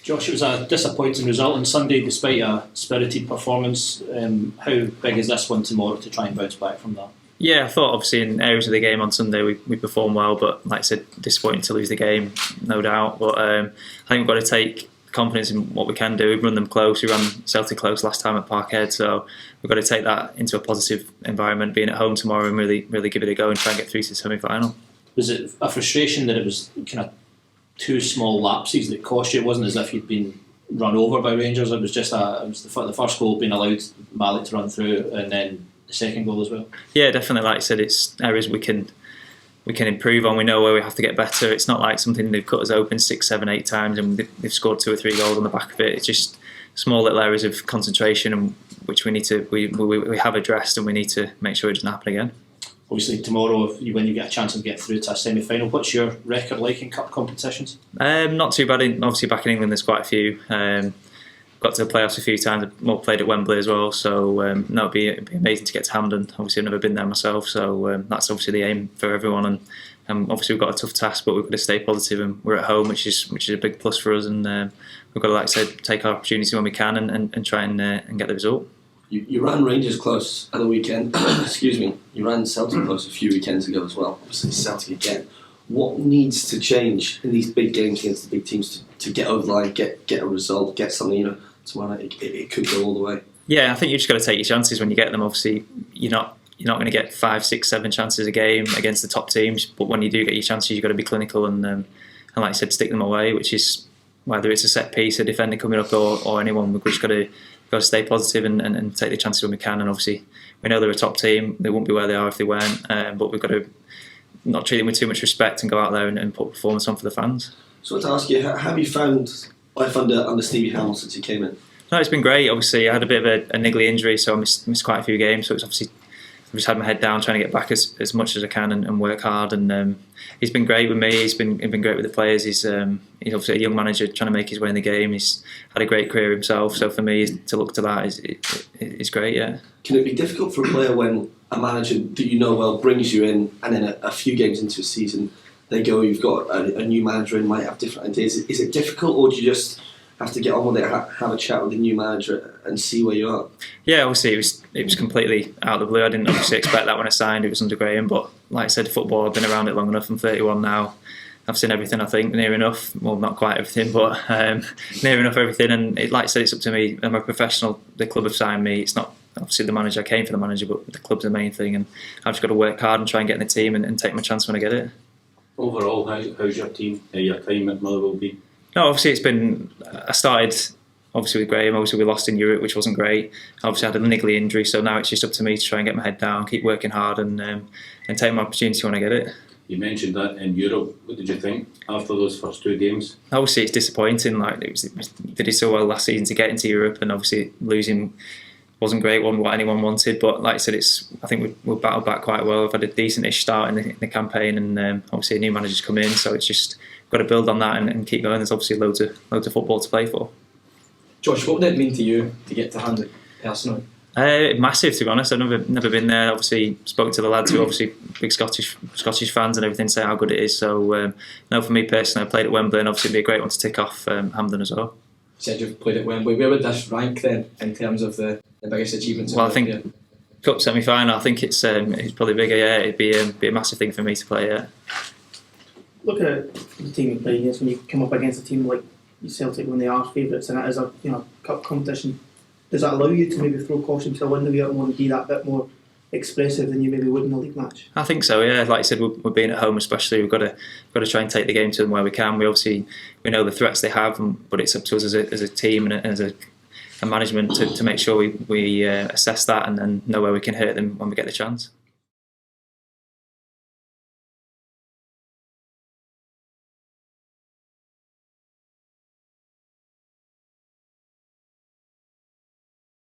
Josh, it was a disappointing result on Sunday despite a spirited performance. How big is this one tomorrow to try and bounce back from that? Yeah, I thought obviously in areas of the game on Sunday we performed well, but like I said, disappointing to lose the game, no doubt. But I think we've got to take confidence in what we can do. We've run them close. We ran Celtic close last time at Parkhead, so we've got to take that into a positive environment, being at home tomorrow, and really give it a go and try and get through to the semi-final. Was it a frustration that it was kind of two small lapses that cost you? It wasn't as if you'd been run over by Rangers. It was just the first goal being allowed Malik to run through, and then the second goal as well. Yeah, definitely. Like I said, it's areas we can improve on. We know where we have to get better. It's not like something they've cut us open 6, 7, 8 times and they've scored 2 or 3 goals on the back of it. It's just small little areas of concentration, and which we have addressed, and we need to make sure it doesn't happen again. Obviously tomorrow, when you get a chance to get through to a semi-final, what's your record like in cup competitions? Not too bad. Obviously back in England there's quite a few. Got to the playoffs a few times. I've played at Wembley as well, so it'd be amazing to get to Hampden. Obviously I've never been there myself, so that's obviously the aim for everyone. And obviously we've got a tough task, but we've got to stay positive, and we're at home, which is a big plus for us. And we've got to, like I said, take our opportunity when we can and try and get the result. You ran Rangers close at the weekend. Excuse me. You ran Celtic close a few weekends ago as well. Obviously Celtic again. What needs to change in these big games against the big teams to get over the line, get a result, get something? Tomorrow it could go all the way. Yeah, I think you've just got to take your chances when you get them. Obviously, you're not going to get 5, 6, 7 chances a game against the top teams. But when you do get your chances, you've got to be clinical and like I said, stick them away. Which is whether it's a set piece, a defender coming up, or anyone. We've just got to stay positive and take the chances when we can. And obviously, we know they're a top team. They wouldn't be where they are if they weren't. But we've got to not treat them with too much respect and go out there and put a performance on for the fans. So I want to ask you, have you found life under Stevie Hamill since he came in? No, it's been great. Obviously, I had a bit of a niggly injury, so I missed quite a few games. So it's obviously I've just had my head down, trying to get back as much as I can and work hard. And he's been great with me. He's been great with the players. He's obviously a young manager trying to make his way in the game. He's had a great career himself. So for me to look to that is great. Yeah. Can it be difficult for a player when a manager that you know well brings you in, and then a few games into a season they go, you've got a new manager and might have different ideas? Is it difficult, or do you just have to get on with it, have a chat with the new manager and see where you are? Yeah, obviously it was completely out of the blue. I didn't obviously expect that when I signed. It was under Graham, but like I said, football, I've been around it long enough. I'm 31 now. I've seen everything, I think, near enough. Well, not quite everything, but near enough everything. And like I said, it's up to me. I'm a professional. The club have signed me. It's not obviously the manager. I came for the manager, but the club's the main thing. And I've just got to work hard and try and get in the team and take my chance when I get it. Overall, how's your team, your time at Motherwell been? No, obviously it's been. I started obviously with Graham. Obviously we lost in Europe, which wasn't great. Obviously I had a niggly injury, so now it's just up to me to try and get my head down, keep working hard, and take my opportunity when I get it. You mentioned that in Europe. What did you think after those first 2 games? Obviously it's disappointing. Like they did so well last season to get into Europe, and obviously losing wasn't great, wasn't what anyone wanted. But like I said, I think we've battled back quite well. We've had a decent-ish start in the campaign, and obviously a new manager's come in, so it's just got to build on that and keep going. There's obviously loads of football to play for. Josh, what would it mean to you to get to Hampden personally? Massive, to be honest. I've never been there. Obviously spoke to the lads who obviously big Scottish fans and everything, say how good it is. So no, for me personally, I played at Wembley, and obviously it'd be a great one to tick off Hampden as well. You said you've played at Wembley. Where would this rank then in terms of the biggest achievements? Well, I think cup semi-final. I think it's probably bigger. Yeah, it'd be a massive thing for me to play. Yeah. Look at the team you play against when you come up against a team like Celtic when they are favourites, and it is a cup competition. Does that allow you to maybe throw caution to the window and want to be that bit more expressive than you maybe would in a league match? I think so. Yeah, like I said, we're being at home, especially. We've got to try and take the game to them where we can. We know the threats they have, but it's up to us as a team and as a management to make sure we assess that and know where we can hurt them when we get the chance.